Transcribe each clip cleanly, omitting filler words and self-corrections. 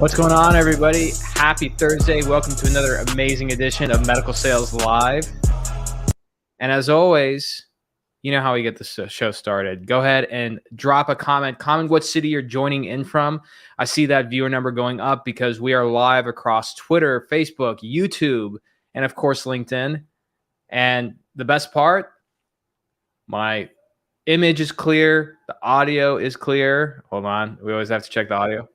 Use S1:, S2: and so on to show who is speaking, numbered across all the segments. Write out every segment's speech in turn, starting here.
S1: What's going on, everybody? Happy Thursday. Welcome to another amazing edition of Medical Sales Live. And as always, you know how we get the show started. Go ahead and drop a comment. Comment what city you're joining in from. I see that viewer number going up because we are live across Twitter, Facebook, YouTube, and of course, LinkedIn. And the best part, my image is clear. The audio is clear. Hold on. We always have to check the audio.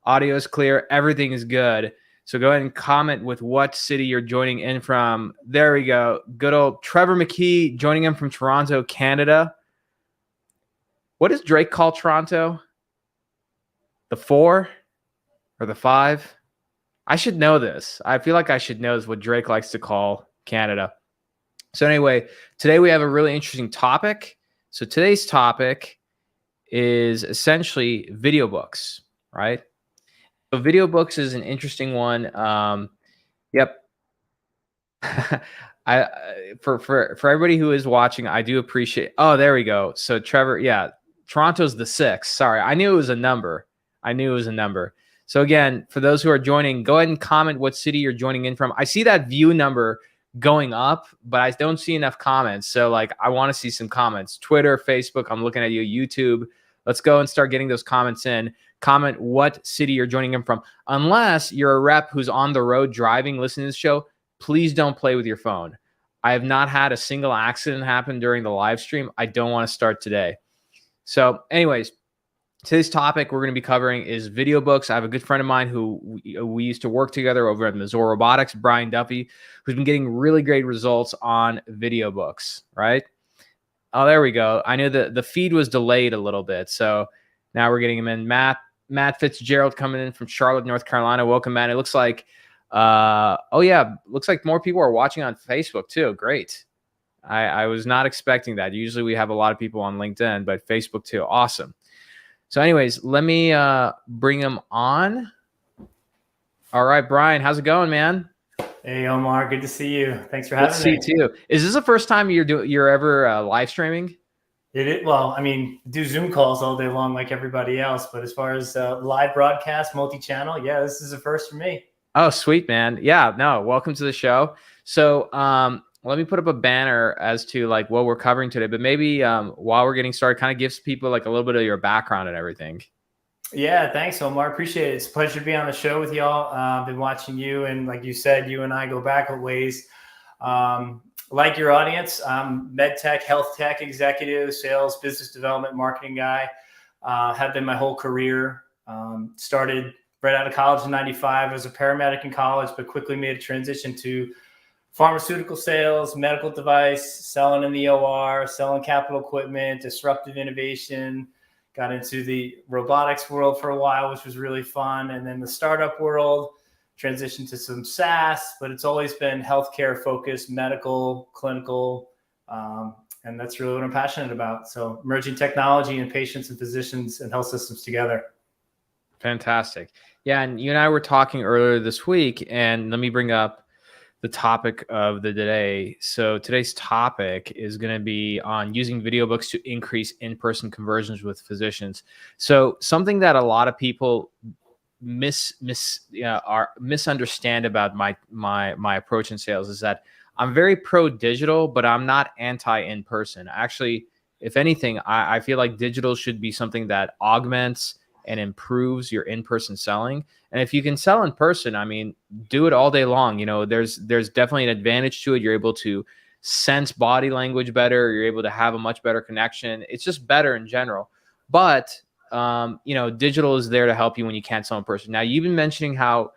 S1: Audio is clear. Everything is good. So go ahead and comment with what city you're joining in from. There we go. Good old Trevor McKee joining in from Toronto, Canada. What does Drake call Toronto? The 4 or the 5? I should know this. I feel like I should know this, what Drake likes to call Canada. So anyway, today we have a really interesting topic. So today's topic is essentially video books, right? So video books is an interesting one. Yep. For everybody who is watching, I do appreciate. Oh, there we go. So Trevor, yeah, Toronto's the 6. Sorry, I knew it was a number. So again, for those who are joining, go ahead and comment what city you're joining in from. I see that view number going up, but I don't see enough comments. So like, I want to see some comments. Twitter, Facebook. I'm looking at you. YouTube. Let's go and start getting those comments in. Comment what city you're joining in from. Unless you're a rep who's on the road driving, listening to this show, please don't play with your phone. I have not had a single accident happen during the live stream. I don't want to start today. So anyways, today's topic we're going to be covering is video books. I have a good friend of mine who we used to work together over at Missouri Robotics, Brian Duffy, who's been getting really great results on video books, right? Oh, there we go. I knew the feed was delayed a little bit. So now we're getting him in. Matt Fitzgerald coming in from Charlotte, North Carolina. Welcome, Matt. It looks like, looks like more people are watching on Facebook too. Great. I was not expecting that. Usually we have a lot of people on LinkedIn, but Facebook too. Awesome. So anyways, let me bring him on. All right, Brian, how's it going, man?
S2: Hey, Omar, good to see you. Thanks for having me.
S1: Good to see you too. Is this the first time you're ever live streaming?
S2: Well, I mean, do Zoom calls all day long like everybody else, but as far as live broadcast, multi-channel, yeah, this is a first for me.
S1: Oh, sweet, man. Yeah, no, welcome to the show. So let me put up a banner as to like what we're covering today, but maybe while we're getting started, kind of gives people like a little bit of your background and everything.
S2: Yeah, thanks, Omar. Appreciate it. It's a pleasure to be on the show with y'all. I've been watching you, and like you said, you and I go back a ways. Like your audience, I'm MedTech, health tech executive, sales, business development, marketing guy. Have been my whole career. Started right out of college in '95 as a paramedic in college, but quickly made a transition to pharmaceutical sales, medical device, selling in the OR, selling capital equipment, disruptive innovation. Got into the robotics world for a while, which was really fun. And then the startup world, transitioned to some SaaS, but it's always been healthcare focused, medical, clinical. And that's really what I'm passionate about. So merging technology and patients and physicians and health systems together.
S1: Fantastic. Yeah. And you and I were talking earlier this week, and let me bring up the topic of the day. So today's topic is going to be on using video books to increase in-person conversions with physicians. So something that a lot of people misunderstand about my approach in sales is that I'm very pro digital, but I'm not anti in-person. Actually, if anything, I feel like digital should be something that augments and improves your in-person selling. And if you can sell in person, I mean, do it all day long. You know, there's definitely an advantage to it. You're able to sense body language better. You're able to have a much better connection. It's just better in general. But, digital is there to help you when you can't sell in person. Now, you've been mentioning how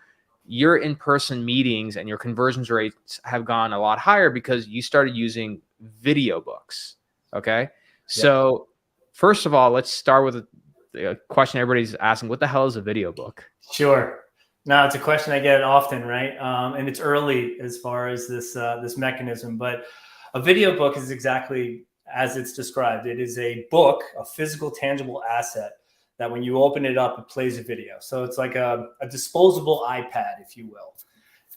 S1: your in-person meetings and your conversions rates have gone a lot higher because you started using video books. Okay. Yeah. So first of all, let's start with a question everybody's asking. What the hell is a video book?
S2: Sure. No, it's a question I get often, right? And it's early as far as this mechanism, but a video book is exactly as it's described. It is a book, a physical, tangible asset that when you open it up, it plays a video. So it's like a disposable iPad, if you will.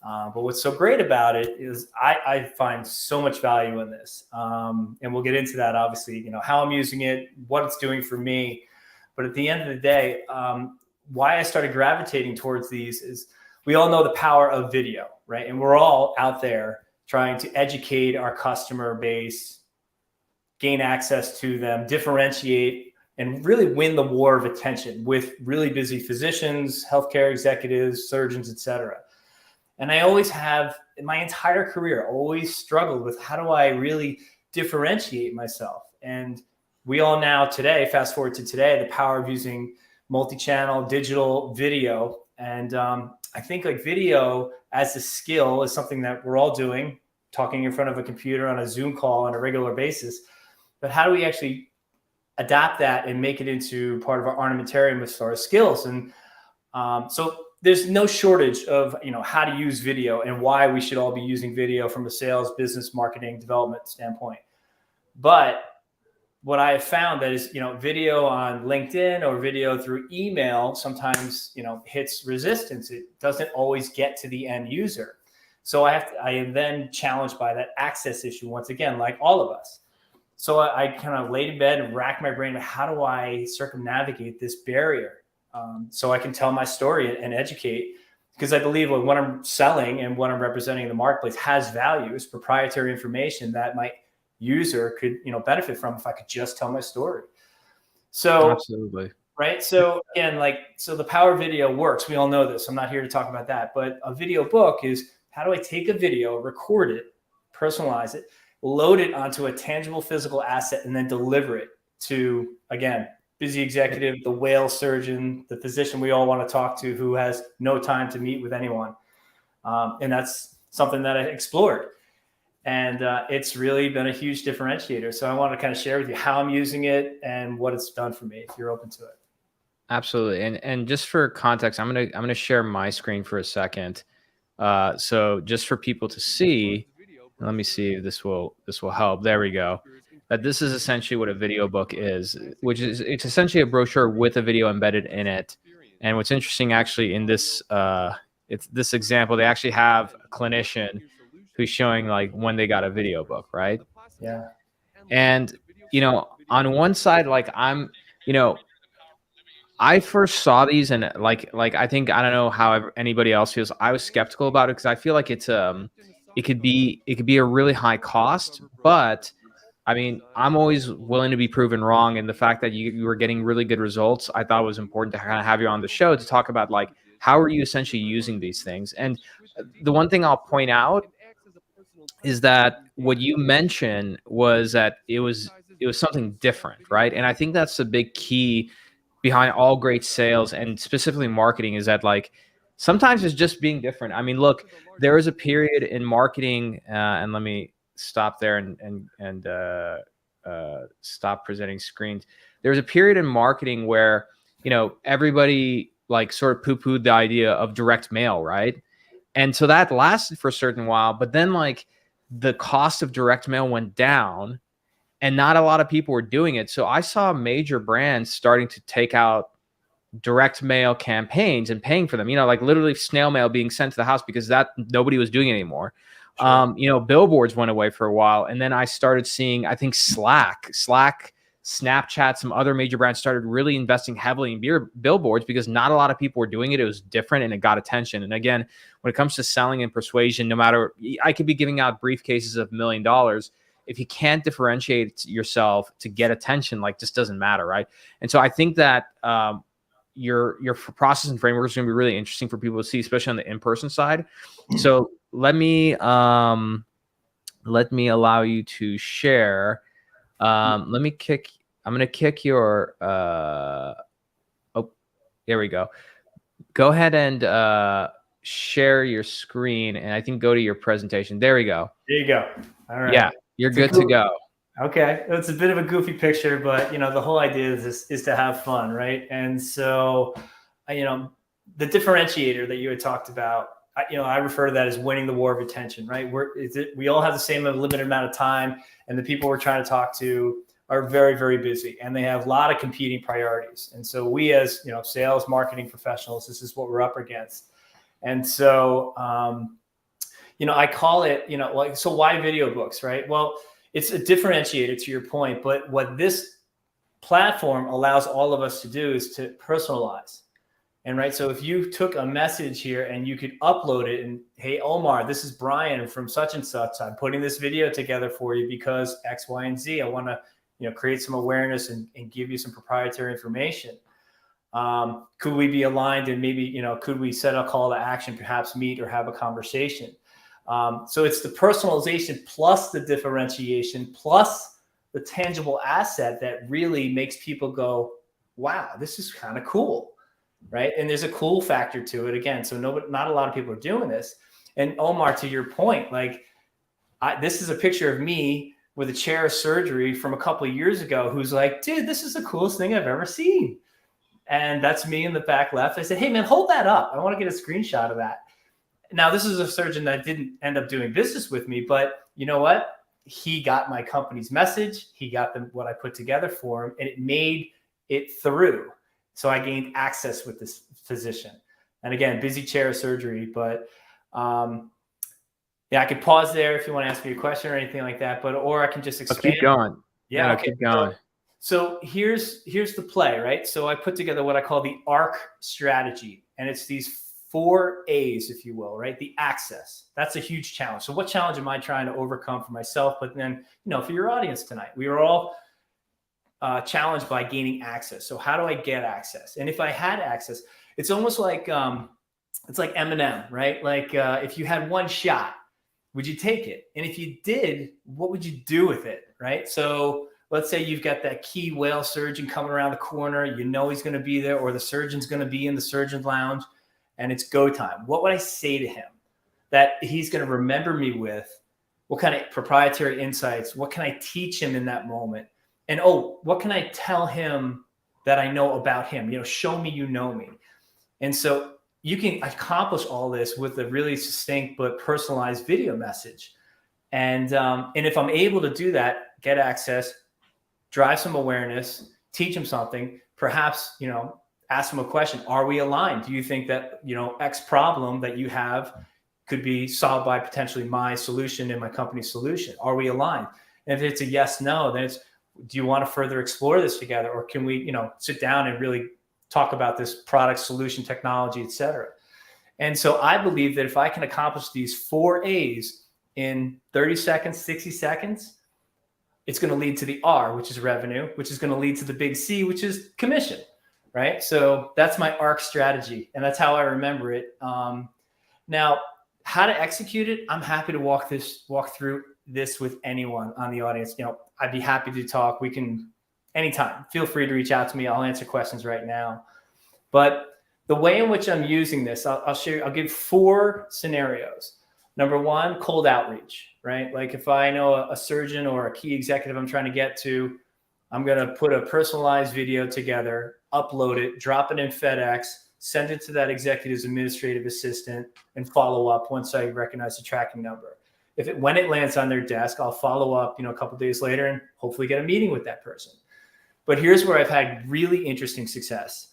S2: But what's so great about it is I find so much value in this. And we'll get into that, obviously, how I'm using it, what it's doing for me. But at the end of the day, why I started gravitating towards these is we all know the power of video, right? And we're all out there trying to educate our customer base, gain access to them, differentiate, and really win the war of attention with really busy physicians, healthcare executives, surgeons, et cetera. And I always have, in my entire career, always struggled with how do I really differentiate myself? And we all now today, fast forward to today, the power of using multi-channel digital video. And I think like video as a skill is something that we're all doing, talking in front of a computer on a Zoom call on a regular basis. But how do we actually adapt that and make it into part of our armamentarium as far as skills? And so there's no shortage of, how to use video and why we should all be using video from a sales, business, marketing, development standpoint. But what I have found that is, video on LinkedIn or video through email sometimes, hits resistance. It doesn't always get to the end user. So I am then challenged by that access issue once again, like all of us. So I kind of laid in bed and racked my brain. How do I circumnavigate this barrier so I can tell my story and educate? Because I believe what I'm selling and what I'm representing in the marketplace has value. It's proprietary information that my user could, benefit from if I could just tell my story. So
S1: absolutely.
S2: Right. So again, so the power of video works. We all know this. I'm not here to talk about that, but a video book is how do I take a video, record it, personalize it, load it onto a tangible physical asset, and then deliver it to, again, busy executive, the whale surgeon, the physician we all want to talk to who has no time to meet with anyone. And that's something that I explored. And it's really been a huge differentiator. So I want to kind of share with you how I'm using it and what it's done for me, if you're open to it.
S1: Absolutely. And just for context, I'm gonna share my screen for a second. So just for people to see, let me see if this will help. There we go. That this is essentially what a video book is, which is it's essentially a brochure with a video embedded in it. And what's interesting actually in this it's this example, they actually have a clinician who's showing like when they got a video book, right?
S2: Yeah.
S1: And on one side, like I first saw these and like I think I don't know how anybody else feels. I was skeptical about it because I feel like it's it could be a really high cost, but I mean, I'm always willing to be proven wrong. And the fact that you were getting really good results, I thought was important to kind of have you on the show to talk about like how are you essentially using these things. And the one thing I'll point out is that what you mentioned was that it was something different, right? And I think that's the big key behind all great sales and specifically marketing is that like sometimes it's just being different. I mean, look, there was a period in marketing, and let me stop there and stop presenting screens. There was a period in marketing where everybody like sort of poo-pooed the idea of direct mail, right? And so that lasted for a certain while, but then like the cost of direct mail went down and not a lot of people were doing it. So I saw major brands starting to take out direct mail campaigns and paying for them, like literally snail mail being sent to the house because that nobody was doing it anymore. Sure. Billboards went away for a while. And then I started seeing, I think Slack, Snapchat, some other major brands started really investing heavily in billboards because not a lot of people were doing it. It was different and it got attention. And again, when it comes to selling and persuasion, no matter, I could be giving out briefcases of $1 million. If you can't differentiate yourself to get attention, like just doesn't matter, right? And so I think that your process and framework is going to be really interesting for people to see, especially on the in-person side. So let me allow you to share. I'm going to kick your, oh, there we go. Go ahead and share your screen and I think go to your presentation. There we go.
S2: There you go. All right.
S1: Yeah, you're good to go.
S2: Okay. It's a bit of a goofy picture, but the whole idea is to have fun. Right. And so, the differentiator that you had talked about, I refer to that as winning the war of attention, right? We all have the same limited amount of time and the people we're trying to talk to are very, very busy and they have a lot of competing priorities. And so we as, sales marketing professionals, this is what we're up against. And so, I call it, so why video books, right? Well, it's a differentiator to your point, but what this platform allows all of us to do is to personalize. And right, so if you took a message here and you could upload it and, hey, Omar, this is Brian from such and such. I'm putting this video together for you because X, Y, and Z. I want to, create some awareness and give you some proprietary information. Could we be aligned, and maybe, could we set a call to action, perhaps meet or have a conversation? So it's the personalization plus the differentiation plus the tangible asset that really makes people go, wow, this is kind of cool. Right. And there's a cool factor to it again. So not a lot of people are doing this. And Omar, to your point, like this is a picture of me with a chair of surgery from a couple of years ago, who's like, dude, this is the coolest thing I've ever seen. And that's me in the back left. I said, hey man, hold that up. I want to get a screenshot of that. Now, this is a surgeon that didn't end up doing business with me, but you know what? He got my company's message. He got what I put together for him, and it made it through. So I gained access with this physician. And again, busy chair of surgery, but yeah, I could pause there if you want to ask me a question or anything like that, or I can just expand.
S1: Keep going.
S2: Yeah,
S1: okay. Keep going.
S2: So here's the play, right? So I put together what I call the ARC strategy, and it's these 4 A's, if you will, right? The access. That's a huge challenge. So what challenge am I trying to overcome for myself? But then, for your audience tonight, we are all challenged by gaining access. So how do I get access? And if I had access, it's almost like it's like M&M, right? Like if you had one shot, would you take it? And if you did, what would you do with it, right? So let's say you've got that key whale surgeon coming around the corner. He's going to be there, or the surgeon's going to be in the surgeon's lounge, and it's go time. What would I say to him that he's going to remember me with? What kind of proprietary insights? What can I teach him in that moment? And, what can I tell him that I know about him? Show me you know me. And so you can accomplish all this with a really succinct but personalized video message. And if I'm able to do that, get access, drive some awareness, teach him something, perhaps, ask him a question. Are we aligned? Do you think that, X problem that you have could be solved by potentially my solution and my company's solution? Are we aligned? And if it's a yes, no, then it's, do you want to further explore this together? Or can we, sit down and really talk about this product, solution, technology, et cetera? And so I believe that if I can accomplish these 4 A's in 30 seconds, 60 seconds, it's going to lead to the R, which is revenue, which is going to lead to the big C, which is commission, right? So that's my ARC strategy, and that's how I remember it. Now, how to execute it, I'm happy to walk through this with anyone on the audience. I'd be happy to talk. We can anytime. Feel free to reach out to me. I'll answer questions right now. But the way in which I'm using this, I'll share. I'll give 4 scenarios. Number 1, cold outreach, right? Like if I know a surgeon or a key executive I'm trying to get to, I'm going to put a personalized video together, upload it, drop it in FedEx, send it to that executive's administrative assistant, and follow up once I recognize the tracking number. When it lands on their desk, I'll follow up, a couple of days later and hopefully get a meeting with that person. But here's where I've had really interesting success.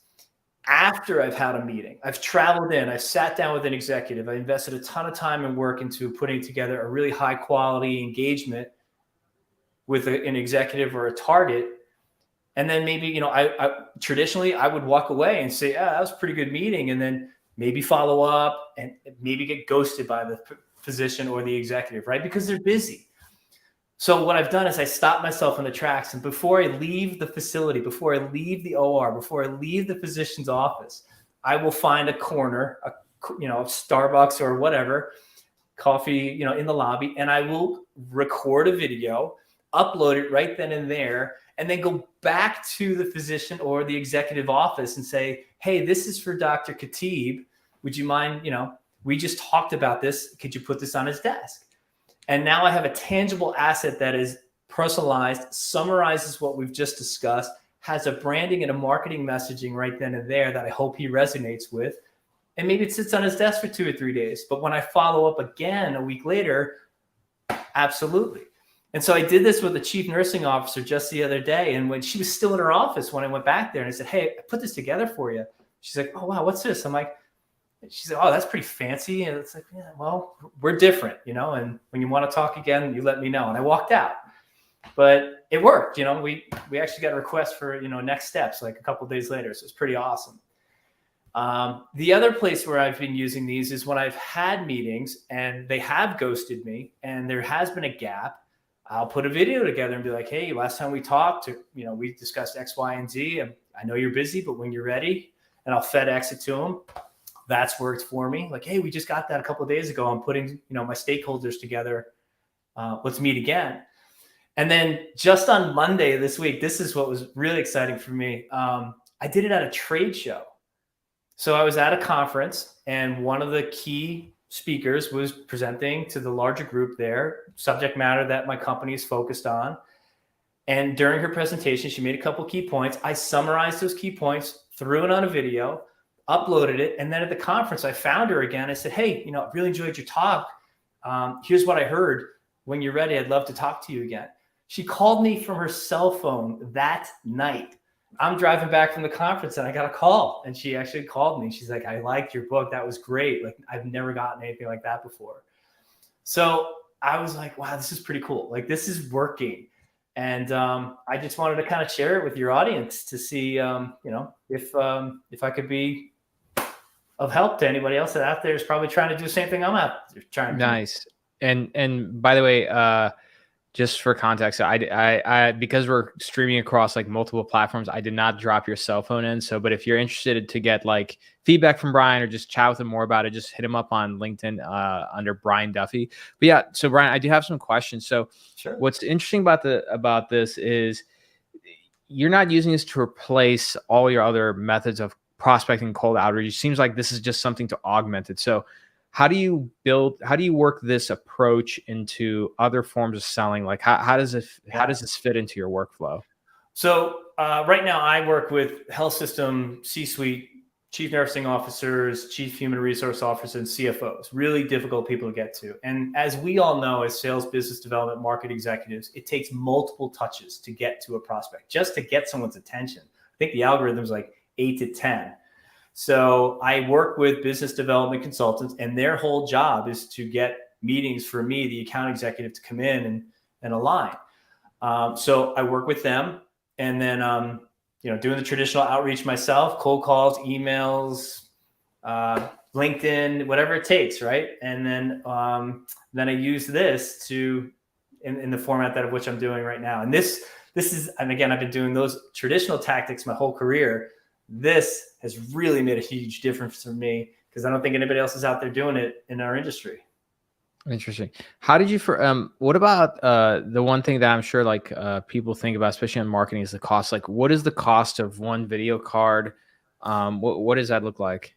S2: After I've had a meeting, I've traveled in, I've sat down with an executive, I invested a ton of time and work into putting together a really high quality engagement with an executive or a target. And then maybe, I traditionally I would walk away and say, that was a pretty good meeting. And then maybe follow up and maybe get ghosted by the physician or the executive, right? Because they're busy. So what I've done is I stop myself in the tracks, and before I leave the facility, before I leave the OR, before I leave the physician's office, I will find a corner, Starbucks or whatever, coffee, in the lobby, and I will record a video, upload it right then and there, and then go back to the physician or the executive office and say, hey, this is for Dr. Khatib. Would you mind, we just talked about this. Could you put this on his desk? And now I have a tangible asset that is personalized, summarizes what we've just discussed, has a branding and a marketing messaging right then and there that I hope he resonates with. And maybe it sits on his desk for 2 or 3 days. But when I follow up again a week later, absolutely. And so I did this with the chief nursing officer just the other day. And when she was still in her office, when I went back there and I said, hey, I put this together for you. She's like, oh, wow, what's this? I'm like, she's like, oh, that's pretty fancy. And it's like, yeah, well, we're different, and when you want to talk again, you let me know. And I walked out, but it worked. We actually got a request for, next steps, like a couple of days later. So it's pretty awesome. The other place where I've been using these is when I've had meetings and they have ghosted me and there has been a gap. I'll put a video together and be like, hey, last time we talked, we discussed X, Y, and Z. And I know you're busy, but when you're ready, and I'll FedEx it to them. That's worked for me. Like, hey, we just got that a couple of days ago. I'm putting, my stakeholders together. Let's meet again. And then just on Monday this week, this is what was really exciting for me. I did it at a trade show. So I was at a conference and one of the key speakers was presenting to the larger group there, subject matter that my company is focused on. And during her presentation, she made a couple key points. I summarized those key points, threw it on a video, uploaded it. And then at the conference, I found her again. I said, hey, I really enjoyed your talk. Here's what I heard. When you're ready, I'd love to talk to you again. She called me from her cell phone that night. I'm driving back from the conference and I got a call and she actually called me. She's like, I liked your book. That was great. Like, I've never gotten anything like that before. So I was like, wow, this is pretty cool. Like, this is working. And I just wanted to kind of share it with your audience to see, if I could be of help to anybody else that out there is probably trying to do the same thing I'm out there trying to do.
S1: Nice. And by the way, just for context, I because we're streaming across like multiple platforms, I did not drop your cell phone in. So, but if you're interested to get like feedback from Brian or just chat with him more about it, just hit him up on LinkedIn under Brian Duffy. But yeah, so Brian, I do have some questions. So
S2: Sure.
S1: What's interesting about this is you're not using this to replace all your other methods of prospecting cold outreach. It seems like this is just something to augment it. So how do you work this approach into other forms of selling? Like how does this fit into your workflow?
S2: So right now I work with health system C-suite, chief nursing officers, chief human resource officers, and CFOs, really difficult people to get to. And as we all know, as sales, business development, market executives, it takes multiple touches to get to a prospect, just to get someone's attention. I think the algorithm is like 8 to 10. So I work with business development consultants and their whole job is to get meetings for me, the account executive, to come in and align. So I work with them and then, doing the traditional outreach myself, cold calls, emails, LinkedIn, whatever it takes. Right. And then I use this in the format of which I'm doing right now. And this is, and again, I've been doing those traditional tactics my whole career. This has really made a huge difference for me because I don't think anybody else is out there doing it in our industry.
S1: Interesting. How did you what about the one thing that I'm sure like people think about, especially in marketing, is the cost. Like, what is the cost of one video card? What does that look like?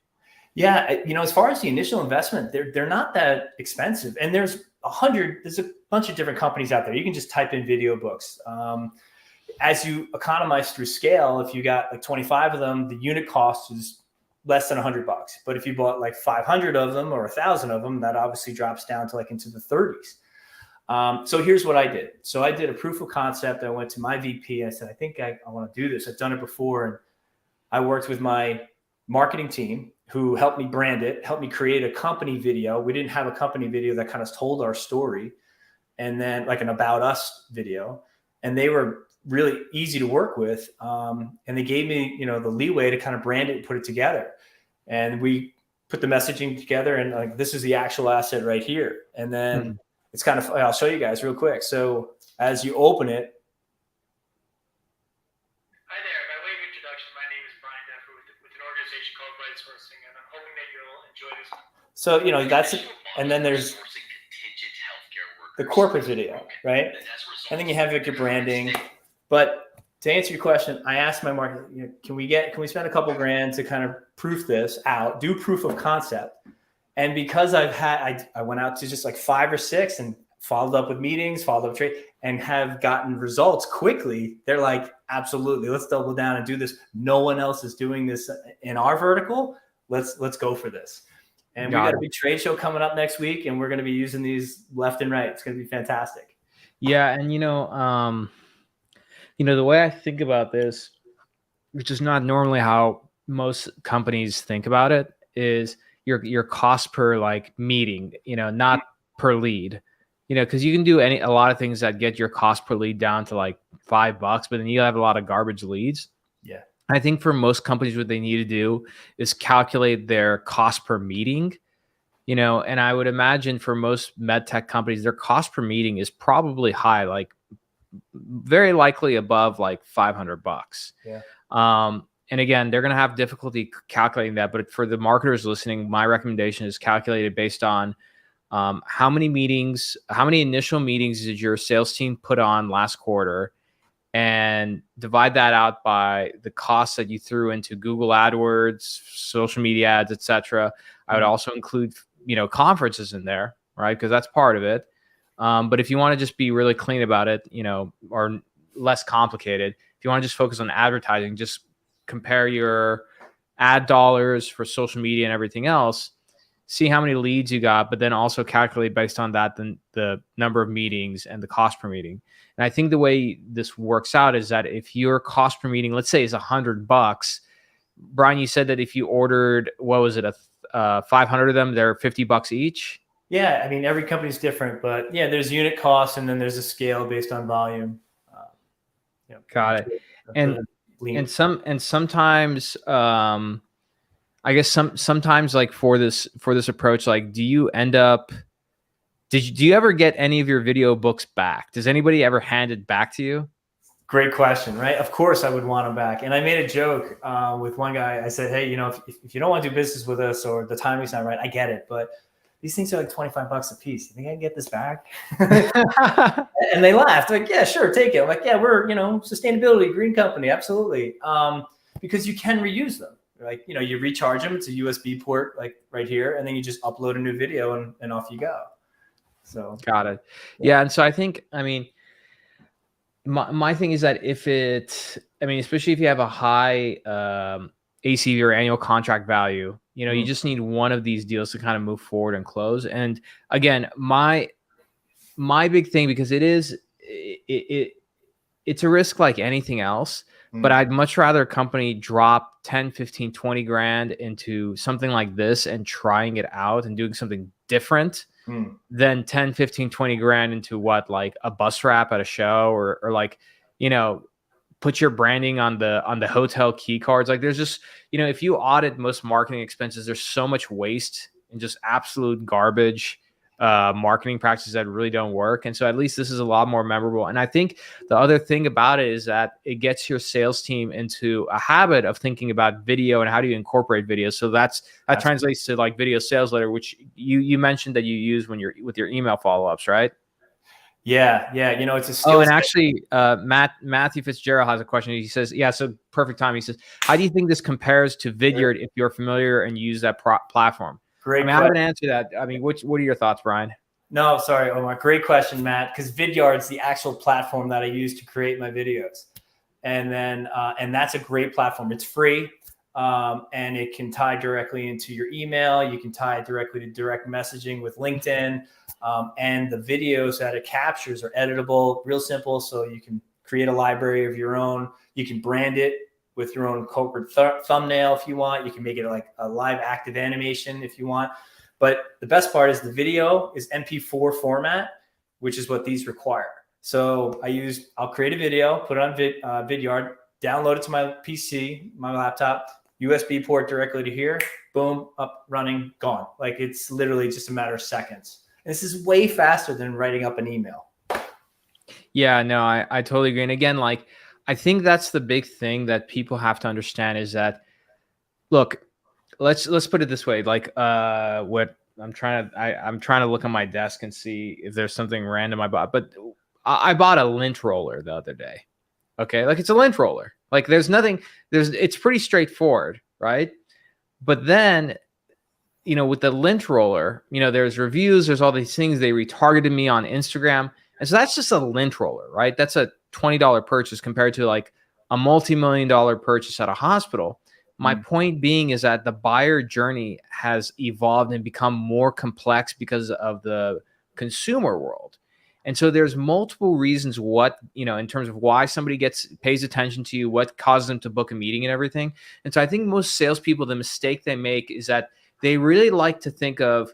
S2: Yeah, as far as the initial investment, they're not that expensive. And there's a bunch of different companies out there. You can just type in video books. As you economize through scale, if you got like 25 of them, the unit cost is less than $100. But if you bought like 500 of them or 1,000 of them, that obviously drops down to like into the 30s. So here's what I did. So I did a proof of concept. I went to my VP. I said, I think I want to do this. I've done it before. And I worked with my marketing team who helped me brand it, helped me create a company video. We didn't have a company video that kind of told our story. And then like an about us video. And they were really easy to work with. And they gave me, the leeway to kind of brand it and put it together. And we put the messaging together and like, this is the actual asset right here. And then it's kind of, I'll show you guys real quick. So as you open it. Hi there. By way of introduction, my name is Brian Duffy with an organization called Right Sourcing, and I'm hoping that you'll enjoy this. So, that's it. And then there's the corporate video, right? And then you have like your branding. But to answer your question, I asked my market, can we spend a couple grand to kind of proof this out, do proof of concept? And because I went out to just like 5 or 6 and followed up with meetings, followed up trade, and have gotten results quickly. They're like, absolutely, let's double down and do this. No one else is doing this in our vertical. Let's go for this. And we got a big trade show coming up next week, and we're going to be using these left and right. It's going to be fantastic.
S1: Yeah, and the way I think about this, which is not normally how most companies think about it, is your cost per like meeting, not per lead, because you can do a lot of things that get your cost per lead down to like $5, but then you have a lot of garbage leads.
S2: Yeah.
S1: I think for most companies, what they need to do is calculate their cost per meeting, and I would imagine for most med tech companies, their cost per meeting is probably high, like very likely above like $500.
S2: Yeah.
S1: And again, they're going to have difficulty calculating that. But for the marketers listening, my recommendation is calculated based on how many initial meetings did your sales team put on last quarter, and divide that out by the costs that you threw into Google AdWords, social media ads, etc. I would also include, conferences in there, right? Because that's part of it. But if you want to just be really clean about it, or less complicated, if you want to just focus on advertising, just compare your ad dollars for social media and everything else, see how many leads you got, but then also calculate based on that the number of meetings and the cost per meeting. And I think the way this works out is that if your cost per meeting, let's say, is $100, Brian, you said that if you ordered, what was it, 500 of them, they're $50 each.
S2: Yeah, I mean, every company's different, but yeah, there's unit costs and then there's a scale based on volume.
S1: Got it. And sometimes, I guess sometimes like for this approach, like, do you ever get any of your video books back? Does anybody ever hand it back to you?
S2: Great question, right? Of course I would want them back. And I made a joke with one guy. I said, hey, if you don't want to do business with us or the timing's not right, I get it. But these things are like $25 a piece. You think I can get this back? And they laughed. Like, yeah, sure, take it. I'm like, yeah, we're, sustainability, green company. Absolutely. Because you can reuse them. Like, you recharge them. It's a USB port, like right here. And then you just upload a new video and off you go. So. Got it.
S1: Yeah. And so I think, my thing is that especially if you have a high ACV or annual contract value, you just need one of these deals to kind of move forward and close. And again, my big thing, because it's a risk like anything else, but I'd much rather a company drop 10, 15, 20 grand into something like this and trying it out and doing something different than 10, 15, 20 grand into like a bus wrap at a show or like, put your branding on the hotel key cards. Like, there's just, if you audit most marketing expenses, there's so much waste and just absolute garbage marketing practices that really don't work. And so at least this is a lot more memorable. And I think the other thing about it is that it gets your sales team into a habit of thinking about video and how do you incorporate video. So that translates to like video sales letter, which you mentioned that you use when you're with your email follow-ups, right?
S2: Yeah. It's a skill.
S1: Oh, and actually, Matthew Fitzgerald has a question. He says, yeah, so perfect time. He says, how do you think this compares to Vidyard if you're familiar and use that platform?
S2: Great.
S1: I haven't answered that. What are your thoughts, Brian?
S2: No, sorry, Omar. Great question, Matt, because Vidyard's the actual platform that I use to create my videos. And then, and that's a great platform. It's free. And it can tie directly into your email. You can tie it directly to direct messaging with LinkedIn. And the videos that it captures are editable, real simple. So you can create a library of your own. You can brand it with your own corporate thumbnail if you want. You can make it like a live active animation if you want. But the best part is the video is MP4 format, which is what these require. So I'll create a video, put it on Vidyard, download it to my PC, my laptop, USB port directly to here, boom, up, running, gone. Like, it's literally just a matter of seconds. And this is way faster than writing up an email.
S1: Yeah, no, I totally agree. And again, like, I think that's the big thing that people have to understand is that, look, let's put it this way. Like, what I'm trying to look on my desk and see if there's something random I bought. But I bought a lint roller the other day. Okay, like, it's a lint roller. Like, it's pretty straightforward, right? But then, with the lint roller, there's reviews, there's all these things. They retargeted me on Instagram. And so that's just a lint roller, right? That's a $20 purchase compared to like a multi-million-dollar purchase at a hospital. My point being is that the buyer journey has evolved and become more complex because of the consumer world. And so there's multiple reasons in terms of why somebody pays attention to you, what causes them to book a meeting and everything. And so I think most salespeople, the mistake they make is that they really like to think of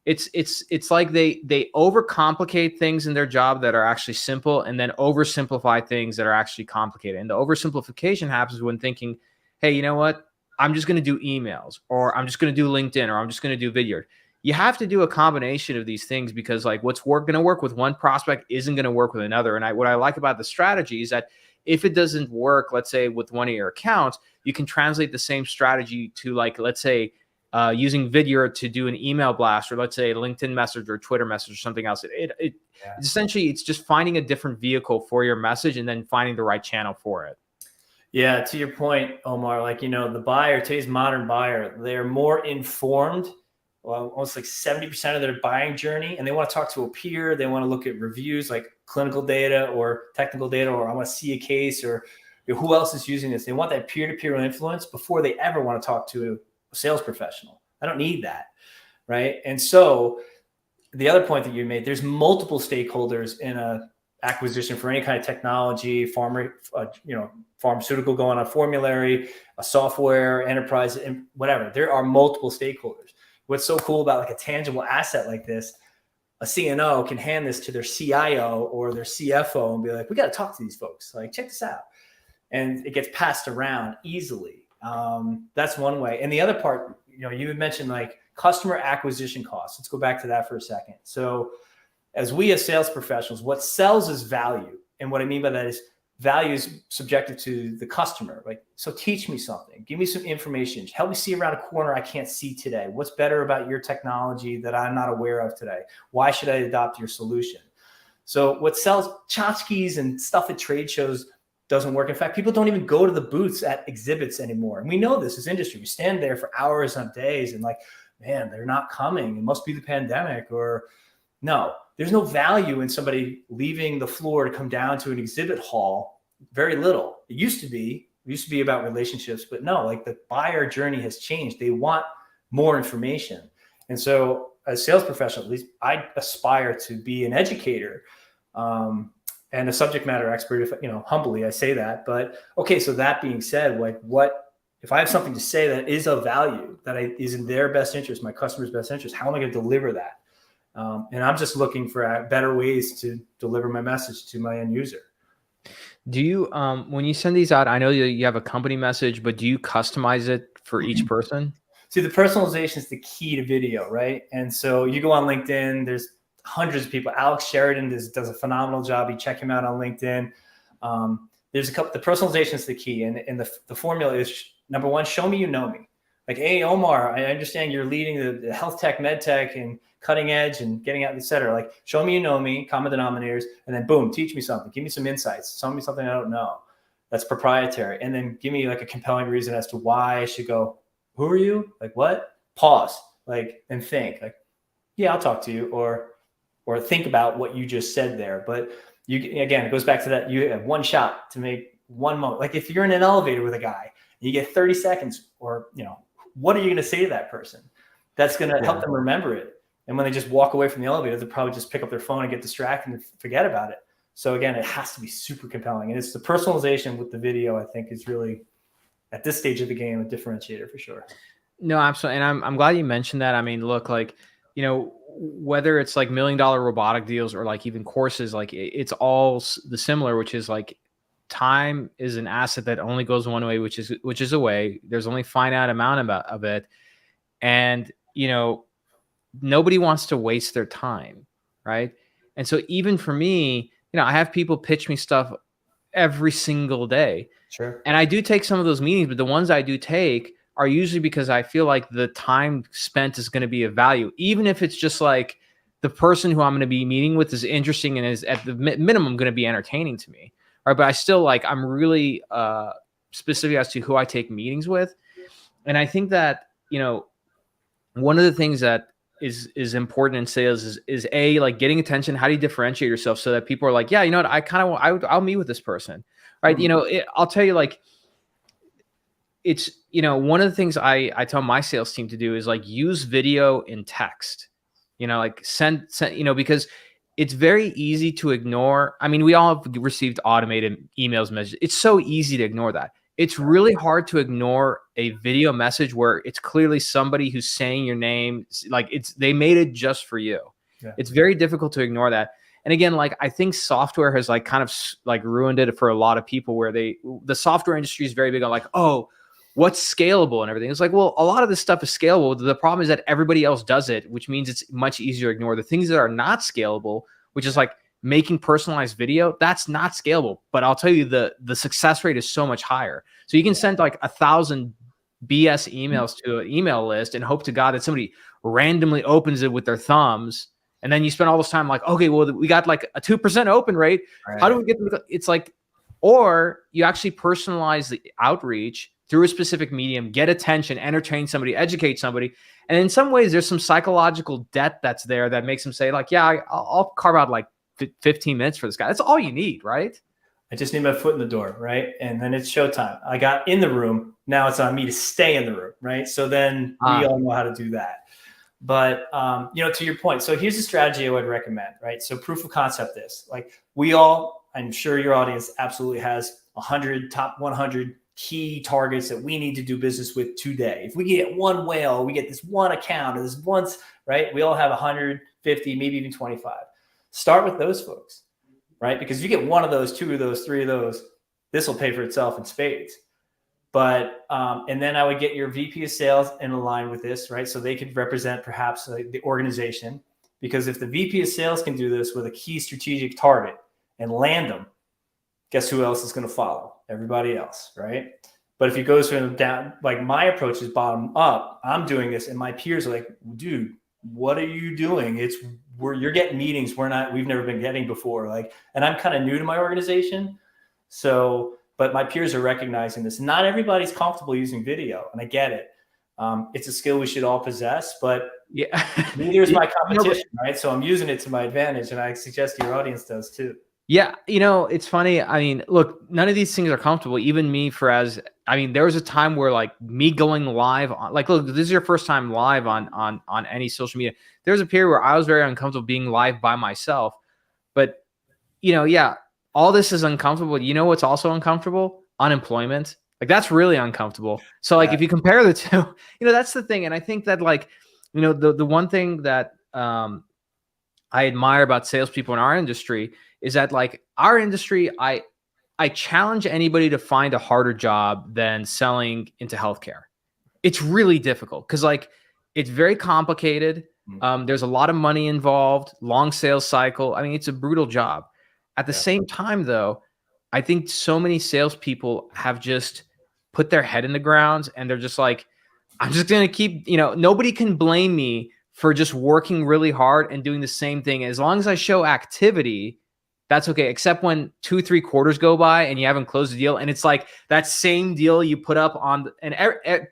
S1: It's like they overcomplicate things in their job that are actually simple, and then oversimplify things that are actually complicated. And the oversimplification happens when thinking, hey, you know what? I'm just going to do emails, or I'm just going to do LinkedIn, or I'm just going to do video. You have to do a combination of these things, because like what's going to work with one prospect isn't going to work with another. And what I like about the strategy is that if it doesn't work, let's say with one of your accounts, you can translate the same strategy to, like, let's say using video to do an email blast, or let's say a LinkedIn message or Twitter message or something else. It's essentially, it's just finding a different vehicle for your message and then finding the right channel for it.
S2: Yeah, to your point, Omar, like, the buyer, today's modern buyer, they're more informed, well, almost like 70% of their buying journey, and they want to talk to a peer. They want to look at reviews, like clinical data or technical data, or I want to see a case, or who else is using this. They want that peer-to-peer influence before they ever want to talk to a sales professional. I don't need that, right? And so the other point that you made, there's multiple stakeholders in a acquisition for any kind of technology, pharmaceutical going on formulary, a software, enterprise, and whatever. There are multiple stakeholders. What's so cool about like a tangible asset like this, a CNO can hand this to their CIO or their CFO and be like, we got to talk to these folks. Like, check this out. And it gets passed around easily. That's one way. And the other part, you had mentioned like customer acquisition costs. Let's go back to that for a second. So as we as sales professionals, what sells is value. And what I mean by that is value is subjective to the customer. Like, so teach me something, give me some information, help me see around a corner I can't see today. What's better about your technology that I'm not aware of today? Why should I adopt your solution? So what sells tchotchkes and stuff at trade shows doesn't work. In fact, people don't even go to the booths at exhibits anymore. And we know this as industry. We stand there for hours on days and like, man, they're not coming. It must be the pandemic. Or no, there's no value in somebody leaving the floor to come down to an exhibit hall. Very little. It used to be about relationships, but no, like the buyer journey has changed. They want more information. And so as a sales professional, at least I aspire to be an educator, and a subject matter expert, if humbly I say that. But okay, so that being said, like, what if I have something to say that is of value, that is in their best interest, my customer's best interest? How am I going to deliver that? And I'm just looking for better ways to deliver my message to my end user.
S1: Do you, when you send these out, I know you have a company message, but do you customize it for each person?
S2: See, the personalization is the key to video, right? And so you go on LinkedIn, there's hundreds of people. Alex Sheridan does a phenomenal job. You check him out on LinkedIn. There's a couple. The personalization is the key, and the formula is, number one, show me you know me. Like, hey, Omar, I understand you're leading the health tech, MedTech, and cutting edge and getting out, et cetera. Like, show me you know me, common denominators, and then boom, teach me something. Give me some insights. Tell me something I don't know that's proprietary, and then give me like a compelling reason as to why I should go. Who are you? Like, what? Pause, like, and think. Like, yeah, I'll talk to you, or think about what you just said there. But again, it goes back to that. You have one shot to make one moment. Like, if you're in an elevator with a guy, you get 30 seconds, or what are you going to say to that person? That's going to help them remember it. And when they just walk away from the elevator, they'll probably just pick up their phone and get distracted and forget about it. So again, it has to be super compelling. And it's the personalization with the video, I think, is really, at this stage of the game, a differentiator for sure. No,
S1: absolutely. And I'm glad you mentioned that. I mean, look, like, whether it's like $1 million robotic deals or like even courses, like it's all the similar, which is like time is an asset that only goes one way, which is away. There's only finite amount of it. And, nobody wants to waste their time. Right. And so even for me, I have people pitch me stuff every single day.
S2: Sure.
S1: And I do take some of those meetings, but the ones I do take are usually because I feel like the time spent is going to be of value, even if it's just like the person who I'm going to be meeting with is interesting and is at the minimum going to be entertaining to me. Right. But I still I'm really specific as to who I take meetings with. And I think that, one of the things that is important in sales is like getting attention. How do you differentiate yourself so that people are like, yeah, what, I'll meet with this person. Right. Mm-hmm. I'll tell you, like, it's, one of the things I tell my sales team to do is like use video in text, like send, because it's very easy to ignore. I mean, we all have received automated emails, messages. It's so easy to ignore that. it's really hard to ignore a video message where it's clearly somebody who's saying your name. Like they made it just for you. Yeah. It's very difficult to ignore that. And again, like I think software has like kind of like ruined it for a lot of people where the software industry is very big on like, oh, what's scalable and everything. It's like, well, a lot of this stuff is scalable. The problem is that everybody else does it, which means it's much easier to ignore the things that are not scalable, which is like making personalized video. That's not scalable, but I'll tell you the success rate is so much higher. So you can send like 1,000 BS emails to an email list and hope to God that somebody randomly opens it with their thumbs. And then you spend all this time like, okay, well, we got like a 2% open rate. Right. How do we get them? It's like, or you actually personalize the outreach through a specific medium, get attention, entertain somebody, educate somebody. And in some ways, there's some psychological debt that's there that makes them say like, yeah, I'll carve out like 15 minutes for this guy. That's all you need, right?
S2: I just need my foot in the door, right? And then it's showtime. I got in the room. Now it's on me to stay in the room, right? So then we all know how to do that. But, to your point, so here's a strategy I would recommend, right? So proof of concept this, like I'm sure your audience absolutely has 100 top 100 key targets that we need to do business with today. If we get one whale, we get this one account or this once, right? We all have 150, maybe even 25. Start with those folks, right? Because if you get one of those, two of those, three of those, this will pay for itself in spades. But, and then I would get your VP of sales in line with this, right? So they could represent perhaps the organization, because if the VP of sales can do this with a key strategic target and land them, guess who else is going to follow? Everybody else, right? But if it goes from down, like my approach is bottom up, I'm doing this and my peers are like, dude, what are you doing? You're getting meetings we've never been getting before. Like, and I'm kind of new to my organization. So, but my peers are recognizing this. Not everybody's comfortable using video, and I get it. It's a skill we should all possess, but yeah, neither is my competition, right? So I'm using it to my advantage, and I suggest your audience does too.
S1: Yeah, it's funny. I mean, look, none of these things are comfortable. Even me, there was a time where like me going live on, like, look, this is your first time live on any social media. There was a period where I was very uncomfortable being live by myself. But yeah, all this is uncomfortable. You know what's also uncomfortable? Unemployment. Like that's really uncomfortable. So like if you compare the two, that's the thing. And I think that like, the one thing that I admire about salespeople in our industry is that like our industry, I challenge anybody to find a harder job than selling into healthcare. It's really difficult because like it's very complicated. There's a lot of money involved, long sales cycle. I mean, it's a brutal job. At the same time, though, I think so many salespeople have just put their head in the ground and they're just like, I'm just going to keep, nobody can blame me for just working really hard and doing the same thing. As long as I show activity, that's okay. Except when 2-3 quarters go by and you haven't closed the deal. And it's like that same deal you put up on, and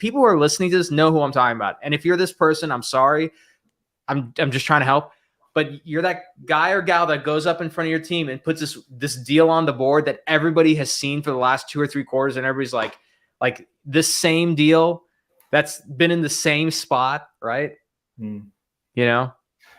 S1: people who are listening to this know who I'm talking about. And if you're this person, I'm sorry. I'm just trying to help. But you're that guy or gal that goes up in front of your team and puts this deal on the board that everybody has seen for the last 2 or 3 quarters. And everybody's like this same deal that's been in the same spot, right?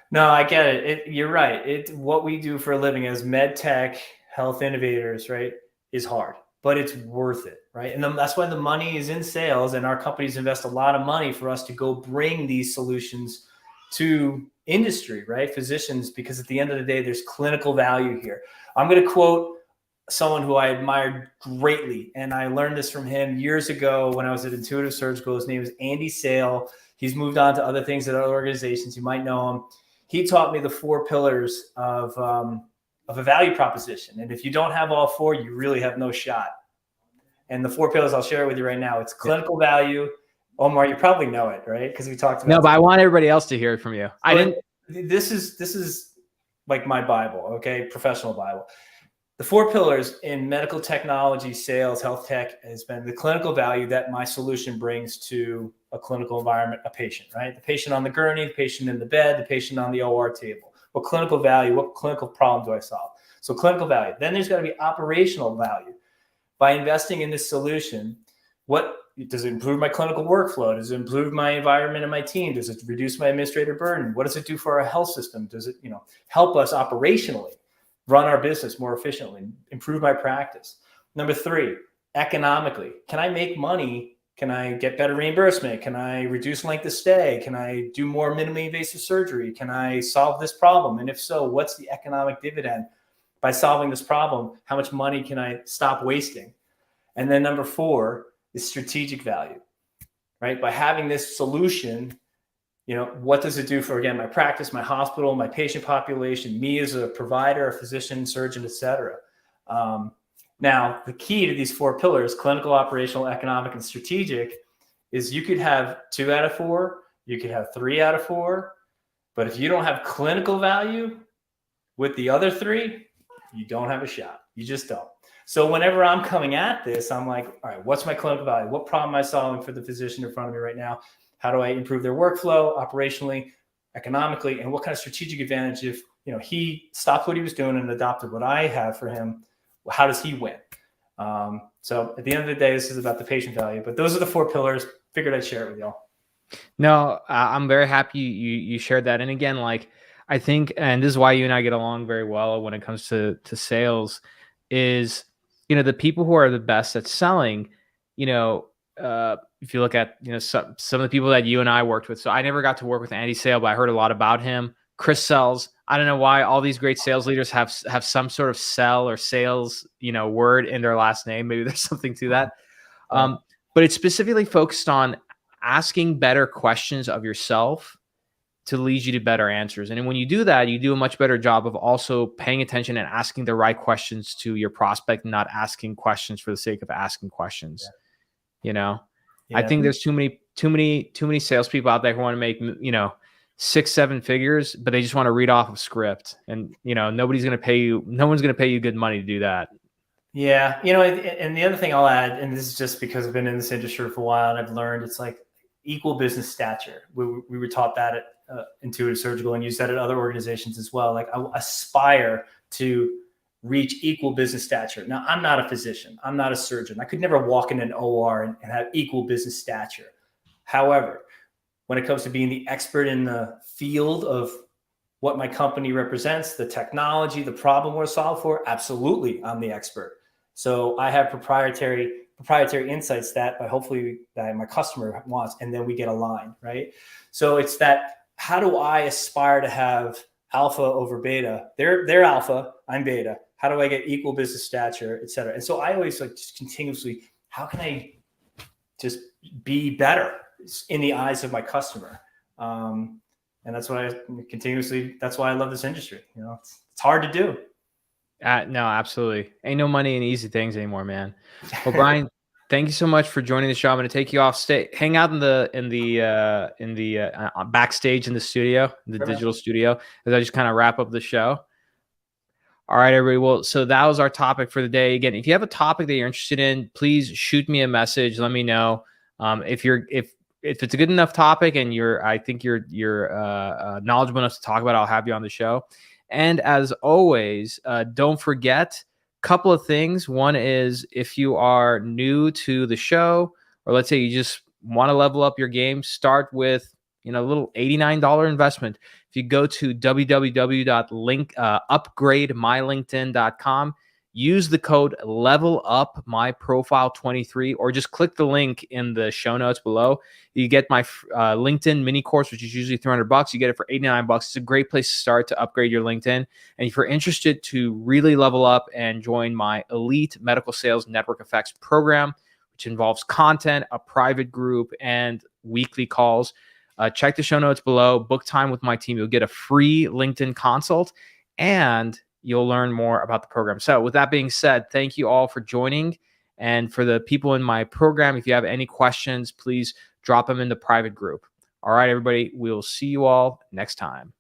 S1: No,
S2: I get it. You're right. What we do for a living as MedTech health innovators, right, is hard, but it's worth it, right? And that's why the money is in sales, and our companies invest a lot of money for us to go bring these solutions to industry, right? Physicians, because at the end of the day, there's clinical value here. I'm going to quote someone who I admired greatly, and I learned this from him years ago when I was at Intuitive Surgical. His name is Andy Sale. He's moved on to other things at other organizations. You might know him. He taught me the 4 pillars of a value proposition. And if you don't have all 4, you really have no shot. And the 4 pillars, I'll share it with you right now. It's clinical value. Omar, you probably know it, right? Because we talked about
S1: No, but I want everybody else to hear it from you.
S2: This is like my Bible, okay? Professional Bible. The 4 pillars in medical technology, sales, health tech has been the clinical value that my solution brings to a clinical environment, a patient, right? The patient on the gurney, the patient in the bed, the patient on the OR table. What clinical value, what clinical problem do I solve? So clinical value. Then there's got to be operational value. By investing in this solution, what does it improve my clinical workflow? Does it improve my environment and my team? Does it reduce my administrative burden? What does it do for our health system? Does it, help us operationally run our business more efficiently, improve my practice? Number 3, economically. Can I make money? Can I get better reimbursement? Can I reduce length of stay? Can I do more minimally invasive surgery? Can I solve this problem? And if so, what's the economic dividend by solving this problem? How much money can I stop wasting? And then number 4 is strategic value, right? By having this solution, what does it do for, again, my practice, my hospital, my patient population, me as a provider, a physician, surgeon, et cetera. Now, the key to these 4 pillars, clinical, operational, economic, and strategic, is you could have 2 out of 4, you could have 3 out of 4, but if you don't have clinical value with the other 3, you don't have a shot. You just don't. So whenever I'm coming at this, I'm like, all right, what's my clinical value? What problem am I solving for the physician in front of me right now? How do I improve their workflow operationally, economically, and what kind of strategic advantage if he stopped what he was doing and adopted what I have for him? How does he win? So at the end of the day, this is about the patient value. But those are the 4 pillars. Figured I'd share it with y'all.
S1: No, I'm very happy you shared that. And again, like I think, and this is why you and I get along very well when it comes to sales, is the people who are the best at selling. If you look at some of the people that you and I worked with. So I never got to work with Andy Sale, but I heard a lot about him. Chris sells. I don't know why all these great sales leaders have some sort of sell or sales, word in their last name. Maybe there's something to that. But it's specifically focused on asking better questions of yourself to lead you to better answers. And when you do that, you do a much better job of also paying attention and asking the right questions to your prospect, not asking questions for the sake of asking questions. Yeah. I think there's too many salespeople out there who want to make, 6-7 figures, but they just want to read off a script, and no one's going to pay you good money to do that.
S2: Yeah. And the other thing I'll add, and this is just because I've been in this industry for a while and I've learned, it's like equal business stature. We were taught that at Intuitive Surgical, and use that at other organizations as well. Like, I aspire to reach equal business stature. Now, I'm not a physician. I'm not a surgeon. I could never walk in an OR and have equal business stature. However, when it comes to being the expert in the field of what my company represents, the technology, the problem we're solving for, absolutely, I'm the expert. So I have proprietary insights that my customer wants, and then we get aligned, right? So it's that, how do I aspire to have alpha over beta? They're alpha, I'm beta. How do I get equal business stature, et cetera? And so I always just continuously, how can I just be better in the eyes of my customer? And that's what that's why I love this industry. It's hard to do.
S1: No, absolutely. Ain't no money in easy things anymore, man. Well, Brian, thank you so much for joining the show. I'm going to take you off stage, hang out in the backstage in the studio, the digital studio, as I just kind of wrap up the show. All right, everybody. Well, so that was our topic for the day. Again, if you have a topic that you're interested in, please shoot me a message. Let me know. If it's a good enough topic and I think you're knowledgeable enough to talk about it, I'll have you on the show. And as always, don't forget a couple of things. One is, if you are new to the show, or let's say you just want to level up your game, start with a little $89 investment. If you go to upgrademylinkedin.com, use the code levelupmyprofile23, or just click the link in the show notes below. You get my LinkedIn mini course, which is usually $300. You get it for $89. It's a great place to start to upgrade your LinkedIn. And if you're interested to really level up and join my Elite Medical Sales Network Effects program, which involves content, a private group, and weekly calls, check the show notes below. Book time with my team. You'll get a free LinkedIn consult, and you'll learn more about the program. So with that being said, thank you all for joining. And for the people in my program, if you have any questions, please drop them in the private group. All right, everybody, we'll see you all next time.